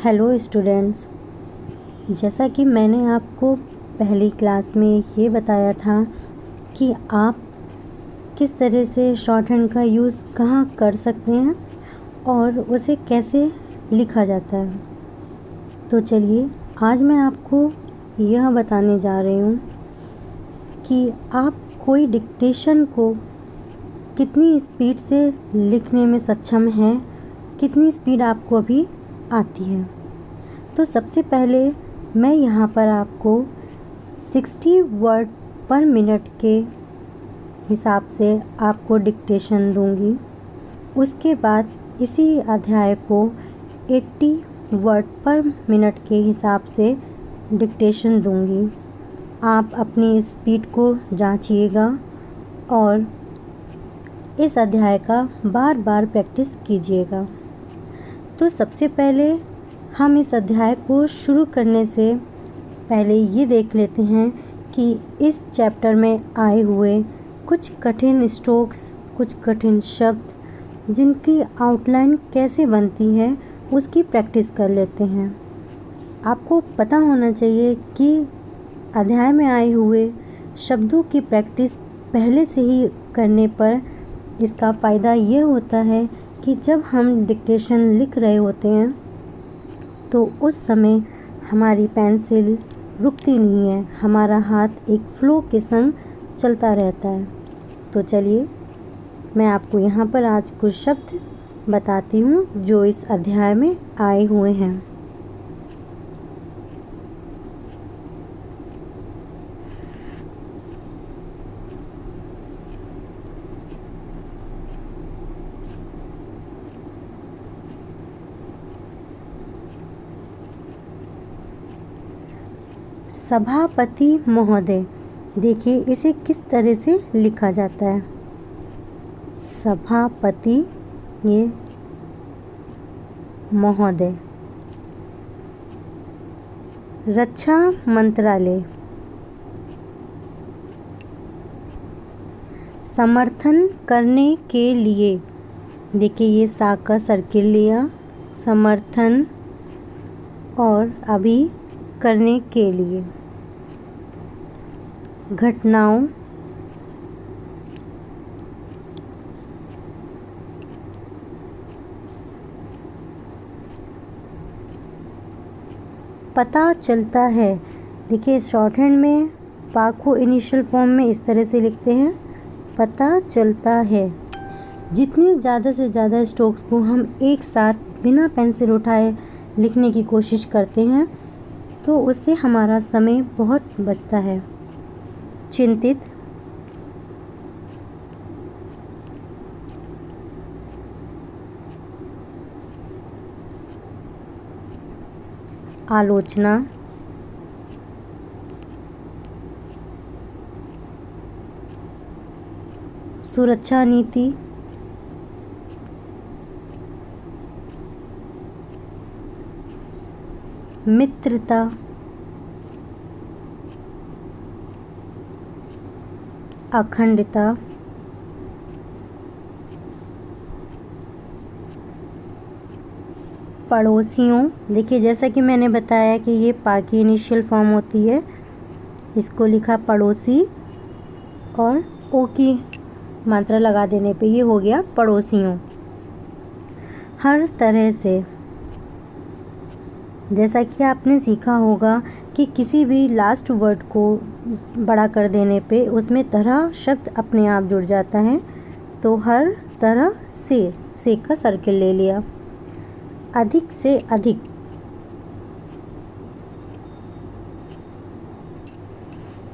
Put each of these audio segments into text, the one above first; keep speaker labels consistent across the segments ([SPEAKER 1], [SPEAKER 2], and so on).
[SPEAKER 1] Hello students, जैसा कि मैंने आपको पहली क्लास में ये बताया था कि आप किस तरह से शॉर्ट हैंड का यूज़ कहाँ कर सकते हैं और उसे कैसे लिखा जाता है। तो चलिए आज मैं आपको यह बताने जा रही हूँ कि आप कोई डिक्टेशन को कितनी स्पीड से लिखने में सक्षम हैं, कितनी स्पीड आपको अभी आती है। तो सबसे पहले मैं यहाँ पर आपको 60 वर्ड पर मिनट के हिसाब से आपको डिक्टेशन दूँगी। उसके बाद इसी अध्याय को 80 वर्ड पर मिनट के हिसाब से डिक्टेशन दूँगी। आप अपनी स्पीड को जांचिएगा और इस अध्याय का बार बार प्रैक्टिस कीजिएगा। तो सबसे पहले हम इस अध्याय को शुरू करने से पहले ये देख लेते हैं कि इस चैप्टर में आए हुए कुछ कठिन स्ट्रोक्स, कुछ कठिन शब्द जिनकी आउटलाइन कैसे बनती है उसकी प्रैक्टिस कर लेते हैं। आपको पता होना चाहिए कि अध्याय में आए हुए शब्दों की प्रैक्टिस पहले से ही करने पर इसका फ़ायदा ये होता है कि जब हम डिक्टेशन लिख रहे होते हैं तो उस समय हमारी पेंसिल रुकती नहीं है, हमारा हाथ एक फ्लो के संग चलता रहता है। तो चलिए मैं आपको यहाँ पर आज कुछ शब्द बताती हूँ जो इस अध्याय में आए हुए हैं। सभापति महोदय, देखिए इसे किस तरह से लिखा जाता है। सभापति, ये महोदय। रक्षा मंत्रालय, समर्थन करने के लिए, देखिए ये सा का सर्किल लिया, समर्थन और अभी करने के लिए। घटनाओं, पता चलता है, देखिए शॉर्ट हैंड में पा को इनिशियल फॉर्म में इस तरह से लिखते हैं, पता चलता है। जितने ज़्यादा से ज़्यादा स्ट्रोक्स को हम एक साथ बिना पेंसिल उठाए लिखने की कोशिश करते हैं तो उससे हमारा समय बहुत बचता है। चिंतित, आलोचना, सुरक्षा नीति, मित्रता, अखंडता, पड़ोसियों, देखिए जैसा कि मैंने बताया कि ये पा की इनिशियल फॉर्म होती है, इसको लिखा पड़ोसी और ओ की मात्रा लगा देने पे ये हो गया पड़ोसियों। हर तरह से, जैसा कि आपने सीखा होगा कि किसी भी लास्ट वर्ड को बड़ा कर देने पे उसमें तरह शब्द अपने आप जुड़ जाता है। तो हर तरह से का सर्किल ले लिया। अधिक से अधिक,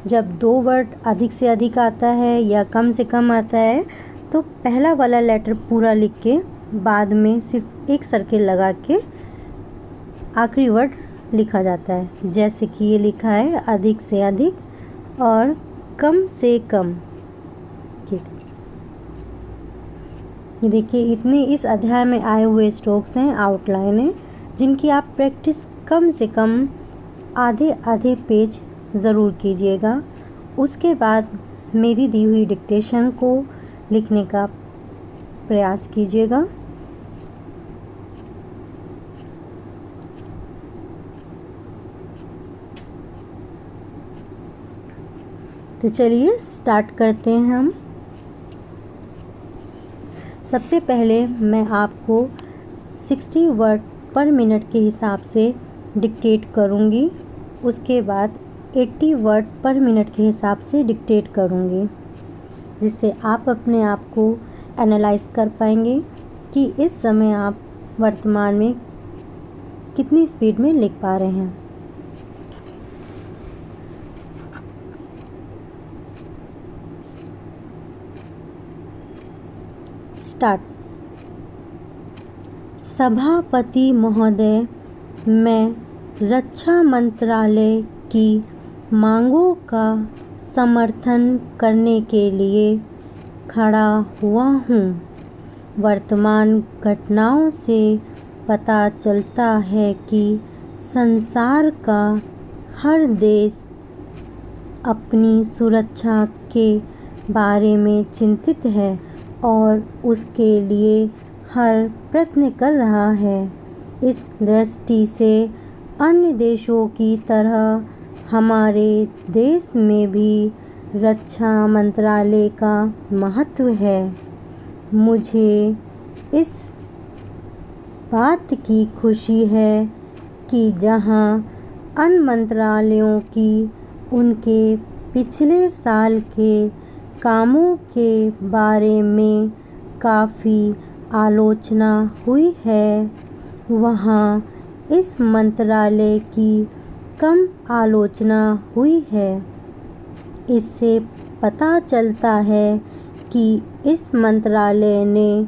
[SPEAKER 1] जब दो वर्ड अधिक से अधिक आता है या कम से कम आता है तो पहला वाला लेटर पूरा लिख के बाद में सिर्फ एक सर्किल लगा के आखिरी वर्ड लिखा जाता है। जैसे कि ये लिखा है अधिक से अधिक और कम से कम। ये देखिए इतने इस अध्याय में आए हुए स्ट्रोक्स हैं, आउटलाइन है, जिनकी आप प्रैक्टिस कम से कम आधे आधे पेज ज़रूर कीजिएगा। उसके बाद मेरी दी हुई डिक्टेशन को लिखने का प्रयास कीजिएगा। तो चलिए स्टार्ट करते हैं हम। सबसे पहले मैं आपको 60 वर्ड पर मिनट के हिसाब से डिक्टेट करूँगी, उसके बाद 80 वर्ड पर मिनट के हिसाब से डिक्टेट करूँगी, जिससे आप अपने आप को एनालाइज कर पाएंगे कि इस समय आप वर्तमान में कितनी स्पीड में लिख पा रहे हैं। स्टार्ट। सभापति महोदय, मैं रक्षा मंत्रालय की मांगों का समर्थन करने के लिए खड़ा हुआ हूँ। वर्तमान घटनाओं से पता चलता है कि संसार का हर देश अपनी सुरक्षा के बारे में चिंतित है और उसके लिए हर प्रयत्न कर रहा है। इस दृष्टि से अन्य देशों की तरह हमारे देश में भी रक्षा मंत्रालय का महत्व है। मुझे इस बात की खुशी है कि जहां अन्य मंत्रालयों की उनके पिछले साल के कामों के बारे में काफ़ी आलोचना हुई है, वहाँ इस मंत्रालय की कम आलोचना हुई है। इससे पता चलता है कि इस मंत्रालय ने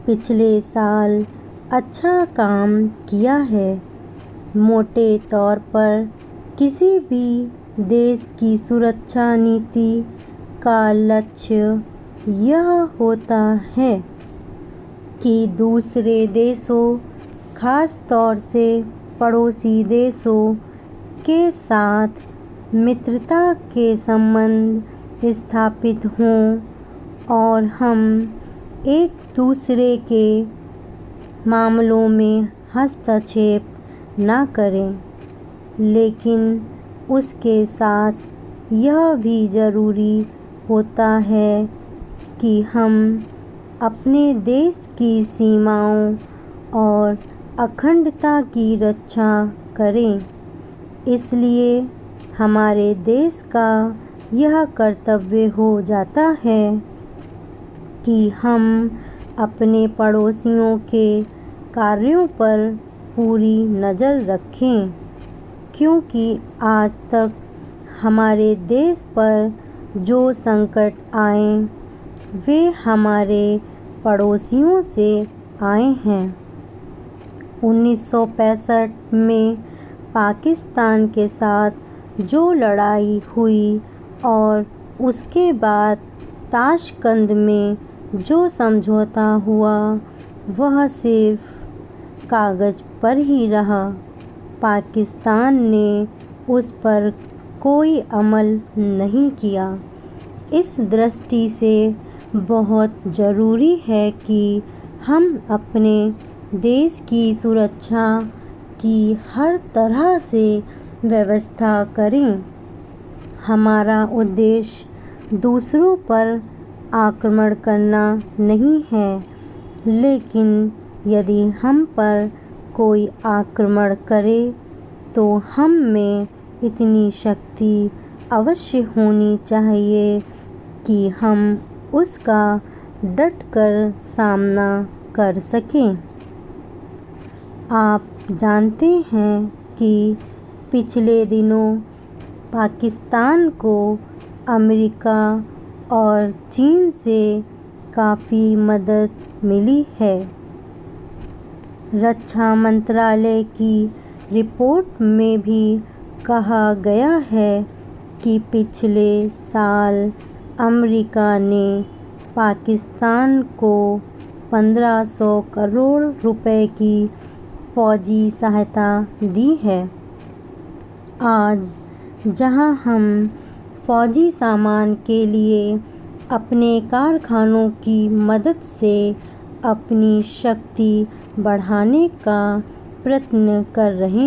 [SPEAKER 1] पिछले साल अच्छा काम किया है। मोटे तौर पर किसी भी देश की सुरक्षा नीति का लक्ष्य यह होता है कि दूसरे देशों, खास तौर से पड़ोसी देशों के साथ मित्रता के संबंध स्थापित हों और हम एक दूसरे के मामलों में हस्तक्षेप न करें। लेकिन उसके साथ यह भी ज़रूरी होता है कि हम अपने देश की सीमाओं और अखंडता की रक्षा करें। इसलिए हमारे देश का यह कर्तव्य हो जाता है कि हम अपने पड़ोसियों के कार्यों पर पूरी नज़र रखें, क्योंकि आज तक हमारे देश पर जो संकट आए वे हमारे पड़ोसियों से आए हैं। 1965 में पाकिस्तान के साथ जो लड़ाई हुई और उसके बाद ताशकंद में जो समझौता हुआ, वह सिर्फ कागज़ पर ही रहा। पाकिस्तान ने उस पर कोई अमल नहीं किया। इस दृष्टि से बहुत ज़रूरी है कि हम अपने देश की सुरक्षा की हर तरह से व्यवस्था करें। हमारा उद्देश्य दूसरों पर आक्रमण करना नहीं है, लेकिन यदि हम पर कोई आक्रमण करे तो हम में इतनी शक्ति अवश्य होनी चाहिए कि हम उसका डटकर सामना कर सकें। आप जानते हैं कि पिछले दिनों पाकिस्तान को अमेरिका और चीन से काफ़ी मदद मिली है। रक्षा मंत्रालय की रिपोर्ट में भी कहा गया है कि पिछले साल अमेरिका ने पाकिस्तान को 1500 करोड़ रुपए की फौजी सहायता दी है। आज जहां हम फौजी सामान के लिए अपने कारखानों की मदद से अपनी शक्ति बढ़ाने का प्रयत्न कर रहे